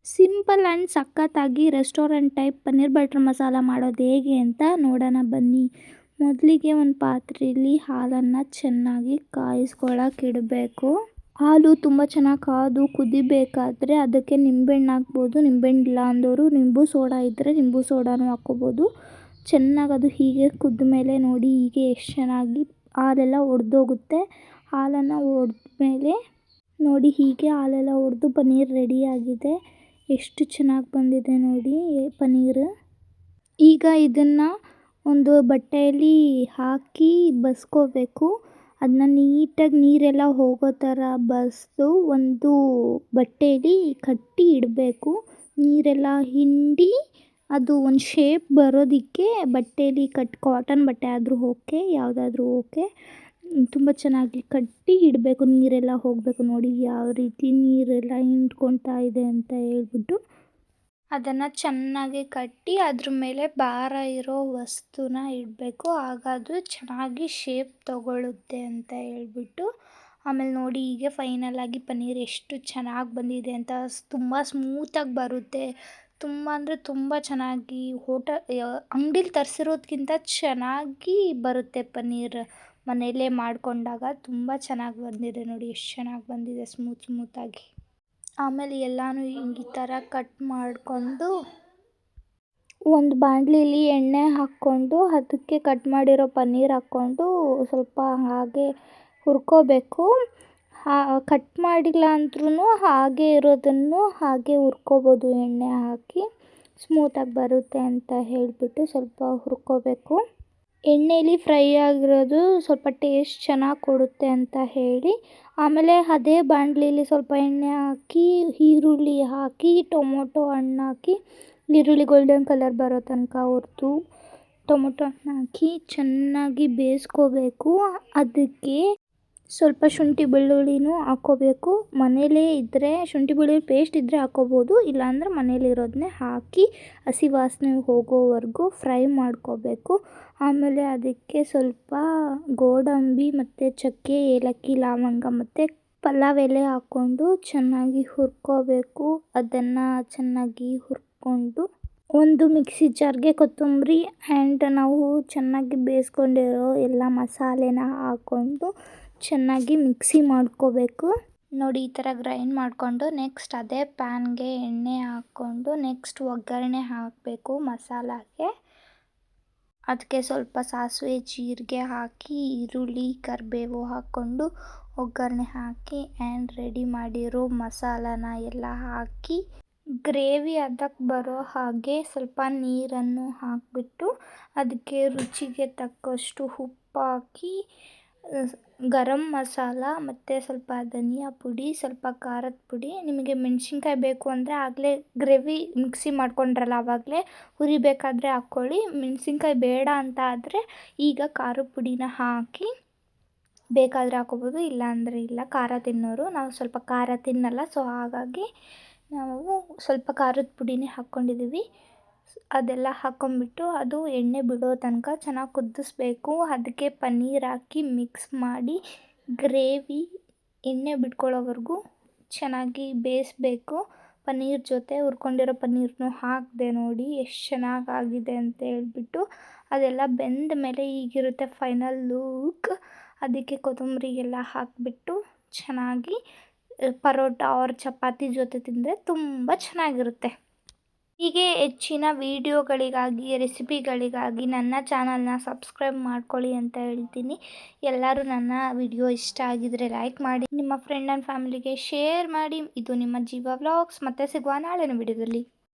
Simple and ಸಖತ್ತಾಗಿ restaurant type paneer butter masala ಮಾಡೋದು ಹೇಗೆ ಅಂತ ನೋಡೋಣ ಬನ್ನಿ. ಮೊದಲಿಗೆ ಒಂದು ಪಾತ್ರೆಯಲ್ಲಿ ಹಾಲನ್ನು ಚೆನ್ನಾಗಿ ಕಾಯಿಸ್ಕೊಳ್ಳೋಕೆ ಇಡಬೇಕು. ಹಾಲು ತುಂಬ ಚೆನ್ನಾಗಿ ಕಾದು ಕುದಿಬೇಕಾದ್ರೆ ಅದಕ್ಕೆ ನಿಂಬೆಹಣ್ಣು ಹಾಕ್ಬೋದು. ನಿಂಬೆಹಣ್ಣು ಇಲ್ಲ ಅಂದವರು ನಿಂಬು ಸೋಡಾ ಇದ್ದರೆ ನಿಂಬು ಸೋಡಾನು ಹಾಕ್ಕೋಬೋದು. ಚೆನ್ನಾಗಿ ಅದು ಹೀಗೆ ಕುದ್ದ ಮೇಲೆ ನೋಡಿ ಹೀಗೆ ಎಷ್ಟು ಚೆನ್ನಾಗಿ ಹಾಲೆಲ್ಲ ಒಡೆದೋಗುತ್ತೆ. ಹಾಲನ್ನು ಒಡೆದ್ಮೇಲೆ ನೋಡಿ ಹೀಗೆ ಹಾಲೆಲ್ಲ ಒಡೆದು ಪನ್ನೀರ್ ರೆಡಿಯಾಗಿದೆ. ಎಷ್ಟು ಚೆನ್ನಾಗಿ ಬಂದಿದೆ ನೋಡಿ ಪನ್ನೀರು. ಈಗ ಇದನ್ನು ಒಂದು ಬಟ್ಟೆಯಲ್ಲಿ ಹಾಕಿ ಬಸ್ಕೋಬೇಕು. ಅದನ್ನ ನೀಟಾಗಿ ನೀರೆಲ್ಲ ಹೋಗೋ ಥರ ಬಸಿದು ಒಂದು ಬಟ್ಟೆಯಲ್ಲಿ ಕಟ್ಟಿ ಇಡಬೇಕು. ನೀರೆಲ್ಲ ಹಿಂಡಿ ಅದು ಒಂದು ಶೇಪ್ ಬರೋದಕ್ಕೆ ಬಟ್ಟೆಯಲ್ಲಿ ಕಾಟನ್ ಬಟ್ಟೆ ಆದರೂ ಓಕೆ, ಯಾವುದಾದ್ರೂ ಓಕೆ, ತುಂಬ ಚೆನ್ನಾಗಿ ಕಟ್ಟಿ ಇಡಬೇಕು. ನೀರೆಲ್ಲ ಹೋಗಬೇಕು. ನೋಡಿ ಯಾವ ರೀತಿ ನೀರೆಲ್ಲ ಹಿಂಡ್ಕೊತಾ ಇದೆ ಅಂತ ಹೇಳ್ಬಿಟ್ಟು ಅದನ್ನು ಚೆನ್ನಾಗಿ ಕಟ್ಟಿ ಅದ್ರ ಮೇಲೆ ಭಾರ ಇರೋ ವಸ್ತುನ ಇಡಬೇಕು. ಆಗ ಅದು ಚೆನ್ನಾಗಿ ಶೇಪ್ ತಗೊಳ್ಳುತ್ತೆ ಅಂತ ಹೇಳ್ಬಿಟ್ಟು ಆಮೇಲೆ ನೋಡಿ ಹೀಗೆ ಫೈನಲಾಗಿ ಪನ್ನೀರ್ ಎಷ್ಟು ಚೆನ್ನಾಗಿ ಬಂದಿದೆ ಅಂತ. ತುಂಬ ಸ್ಮೂತಾಗಿ ಬರುತ್ತೆ. ತುಂಬ ಅಂದರೆ ತುಂಬ ಚೆನ್ನಾಗಿ ಅಂಗಡೀಲಿ ತರಿಸಿರೋದ್ಕಿಂತ ಚೆನ್ನಾಗಿ ಬರುತ್ತೆ ಪನ್ನೀರ್. ಮನೆಯಲ್ಲೇ ಮಾಡಿಕೊಂಡಾಗ ತುಂಬ ಚೆನ್ನಾಗಿ ಬಂದಿದೆ ನೋಡಿ ಎಷ್ಟು ಚೆನ್ನಾಗಿ ಬಂದಿದೆ ಸ್ಮೂತಾಗಿ. ಆಮೇಲೆ ಎಲ್ಲನೂ ಈ ಥರ ಕಟ್ ಮಾಡಿಕೊಂಡು ಒಂದು ಬಾಣಲಿಲಿ ಎಣ್ಣೆ ಹಾಕ್ಕೊಂಡು ಅದಕ್ಕೆ ಕಟ್ ಮಾಡಿರೋ ಪನ್ನೀರ್ ಹಾಕ್ಕೊಂಡು ಸ್ವಲ್ಪ ಹಾಗೆ ಹುರ್ಕೋಬೇಕು. ಕಟ್ ಮಾಡಿಲ್ಲ ಅಂದ್ರೂ ಹಾಗೆ ಇರೋದನ್ನು ಹಾಗೆ ಹುರ್ಕೋಬೋದು ಎಣ್ಣೆ ಹಾಕಿ. ಸ್ಮೂತಾಗಿ ಬರುತ್ತೆ ಅಂತ ಹೇಳಿಬಿಟ್ಟು ಸ್ವಲ್ಪ ಹುರ್ಕೋಬೇಕು. ಎಣ್ಣೆಯಲ್ಲಿ ಫ್ರೈ ಆಗಿರೋದು ಸ್ವಲ್ಪ ಟೇಸ್ಟ್ ಚೆನ್ನಾಗಿ ಕೊಡುತ್ತೆ ಅಂತ ಹೇಳಿ ಆಮೇಲೆ ಅದೇ ಬಾಣಲಿಲಿ ಸ್ವಲ್ಪ ಎಣ್ಣೆ ಹಾಕಿ ಈರುಳ್ಳಿ ಹಾಕಿ ಟೊಮೊಟೊ ಹಣ್ಣು ಹಾಕಿ ಈರುಳ್ಳಿ ಗೋಲ್ಡನ್ ಕಲರ್ ಬರೋ ತನಕ ಹುರಿದು ಟೊಮೊಟೊ ಹಣ್ಣು ಹಾಕಿ ಚೆನ್ನಾಗಿ ಬೇಯಿಸ್ಕೋಬೇಕು. ಅದಕ್ಕೆ ಸ್ವಲ್ಪ ಶುಂಠಿ ಬೆಳ್ಳುಳ್ಳಿನೂ ಹಾಕ್ಕೋಬೇಕು. ಮನೇಲೇ ಇದ್ದರೆ ಶುಂಠಿ ಬೆಳ್ಳುಳ್ಳಿ ಪೇಸ್ಟ್ ಇದ್ದರೆ ಹಾಕ್ಕೋಬೋದು, ಇಲ್ಲಾಂದರೆ ಮನೇಲಿರೋದನ್ನೇ ಹಾಕಿ ಹಸಿ ವಾಸನೆ ಹೋಗೋವರೆಗೂ ಫ್ರೈ ಮಾಡ್ಕೋಬೇಕು. ಆಮೇಲೆ ಅದಕ್ಕೆ ಸ್ವಲ್ಪ ಗೋಡಂಬಿ ಮತ್ತು ಚಕ್ಕೆ, ಏಲಕ್ಕಿ, ಲವಂಗ ಮತ್ತು ಪಲಾವ್ ಎಲೆ ಹಾಕ್ಕೊಂಡು ಚೆನ್ನಾಗಿ ಹುರ್ಕೋಬೇಕು. ಅದನ್ನು ಚೆನ್ನಾಗಿ ಹುರ್ಕೊಂಡು ಒಂದು ಮಿಕ್ಸಿ ಜಾರ್ಗೆ ಕೊತ್ತಂಬರಿ ಆ್ಯಂಡ್ ನಾವು ಚೆನ್ನಾಗಿ ಬೇಯಿಸ್ಕೊಂಡಿರೋ ಎಲ್ಲ ಮಸಾಲೆನ ಹಾಕ್ಕೊಂಡು ಚೆನ್ನಾಗಿ ಮಿಕ್ಸಿ ಮಾಡ್ಕೋಬೇಕು. ನೋಡಿ ಈ ಥರ ಗ್ರೈಂಡ್ ಮಾಡಿಕೊಂಡು ನೆಕ್ಸ್ಟ್ ಅದೇ ಪ್ಯಾನ್ಗೆ ಎಣ್ಣೆ ಹಾಕ್ಕೊಂಡು ನೆಕ್ಸ್ಟ್ ಒಗ್ಗರಣೆ ಹಾಕಬೇಕು ಮಸಾಲಾಗೆ. ಅದಕ್ಕೆ ಸ್ವಲ್ಪ ಸಾಸಿವೆ ಜೀರಿಗೆ ಹಾಕಿ ಈರುಳ್ಳಿ ಕರಿಬೇವು ಹಾಕ್ಕೊಂಡು ಒಗ್ಗರಣೆ ಹಾಕಿ ಆ್ಯಂಡ್ ರೆಡಿ ಮಾಡಿರೋ ಮಸಾಲಾನ ಎಲ್ಲ ಹಾಕಿ ಗ್ರೇವಿ ಅದಕ್ಕೆ ಬರೋ ಹಾಗೆ ಸ್ವಲ್ಪ ನೀರನ್ನು ಹಾಕಿಬಿಟ್ಟು ಅದಕ್ಕೆ ರುಚಿಗೆ ತಕ್ಕಷ್ಟು ಉಪ್ಪು ಹಾಕಿ ಗರಂ ಮಸಾಲ ಮತ್ತು ಸ್ವಲ್ಪ ಧನಿಯಾ ಪುಡಿ, ಸ್ವಲ್ಪ ಖಾರದ ಪುಡಿ, ನಿಮಗೆ ಮೆಣಸಿನ್ಕಾಯಿ ಬೇಕು ಅಂದರೆ ಆಗಲೇ ಗ್ರೇವಿ ಮಿಕ್ಸಿ ಮಾಡ್ಕೊಂಡ್ರಲ್ಲ ಆವಾಗಲೇ ಹುರಿಬೇಕಾದ್ರೆ ಹಾಕ್ಕೊಳ್ಳಿ. ಮೆಣಸಿನ್ಕಾಯಿ ಬೇಡ ಅಂತ ಆದರೆ ಈಗ ಖಾರದ ಪುಡಿನ ಹಾಕಿ ಬೇಕಾದರೆ ಹಾಕ್ಕೋಬೋದು, ಇಲ್ಲಾಂದರೆ ಇಲ್ಲ. ಖಾರ ತಿನ್ನೋರು, ನಾವು ಸ್ವಲ್ಪ ಖಾರ ತಿನ್ನಲ್ಲ, ಸೊ ಹಾಗಾಗಿ ನಾವು ಸ್ವಲ್ಪ ಖಾರದ ಪುಡಿನೇ ಹಾಕ್ಕೊಂಡಿದ್ದೀವಿ. ಅದೆಲ್ಲ ಹಾಕ್ಕೊಂಬಿಟ್ಟು ಅದು ಎಣ್ಣೆ ಬಿಡೋ ತನಕ ಚೆನ್ನಾಗಿ ಕುದಿಸ್ಬೇಕು. ಅದಕ್ಕೆ ಪನ್ನೀರ್ ಹಾಕಿ ಮಿಕ್ಸ್ ಮಾಡಿ ಗ್ರೇವಿ ಎಣ್ಣೆ ಬಿಟ್ಕೊಳ್ಳೋವರೆಗೂ ಚೆನ್ನಾಗಿ ಬೇಯಿಸ್ಬೇಕು. ಪನ್ನೀರ್ ಜೊತೆ ಹುರ್ಕೊಂಡಿರೋ ಪನ್ನೀರನ್ನೂ ಹಾಕಿದೆ ನೋಡಿ ಎಷ್ಟು ಚೆನ್ನಾಗಾಗಿದೆ ಅಂತ ಹೇಳ್ಬಿಟ್ಟು. ಅದೆಲ್ಲ ಬೆಂದ ಮೇಲೆ ಹೀಗಿರುತ್ತೆ ಫೈನಲ್ ಲುಕ್. ಅದಕ್ಕೆ ಕೊತ್ತಂಬರಿ ಎಲ್ಲ ಹಾಕಿಬಿಟ್ಟು ಚೆನ್ನಾಗಿ ಪರೋಟ ಆರ್ ಚಪಾತಿ ಜೊತೆ ತಿಂದರೆ ತುಂಬ ಚೆನ್ನಾಗಿರುತ್ತೆ. ಹೀಗೆ ಹೆಚ್ಚಿನ ವೀಡಿಯೋಗಳಿಗಾಗಿ, ರೆಸಿಪಿಗಳಿಗಾಗಿ ನನ್ನ ಚಾನಲ್ನ ಸಬ್ಸ್ಕ್ರೈಬ್ ಮಾಡ್ಕೊಳ್ಳಿ ಅಂತ ಹೇಳ್ತೀನಿ. ಎಲ್ಲರೂ ನನ್ನ ವಿಡಿಯೋ ಇಷ್ಟ ಆಗಿದರೆ ಲೈಕ್ ಮಾಡಿ, ನಿಮ್ಮ ಫ್ರೆಂಡ್ ಆ್ಯಂಡ್ ಫ್ಯಾಮಿಲಿಗೆ ಶೇರ್ ಮಾಡಿ. ಇದು ನಿಮ್ಮ ಜೀವ ವ್ಲಾಗ್ಸ್. ಮತ್ತೆ ಸಿಗುವ ನಾಳಿನ ವಿಡಿಯೋದಲ್ಲಿ.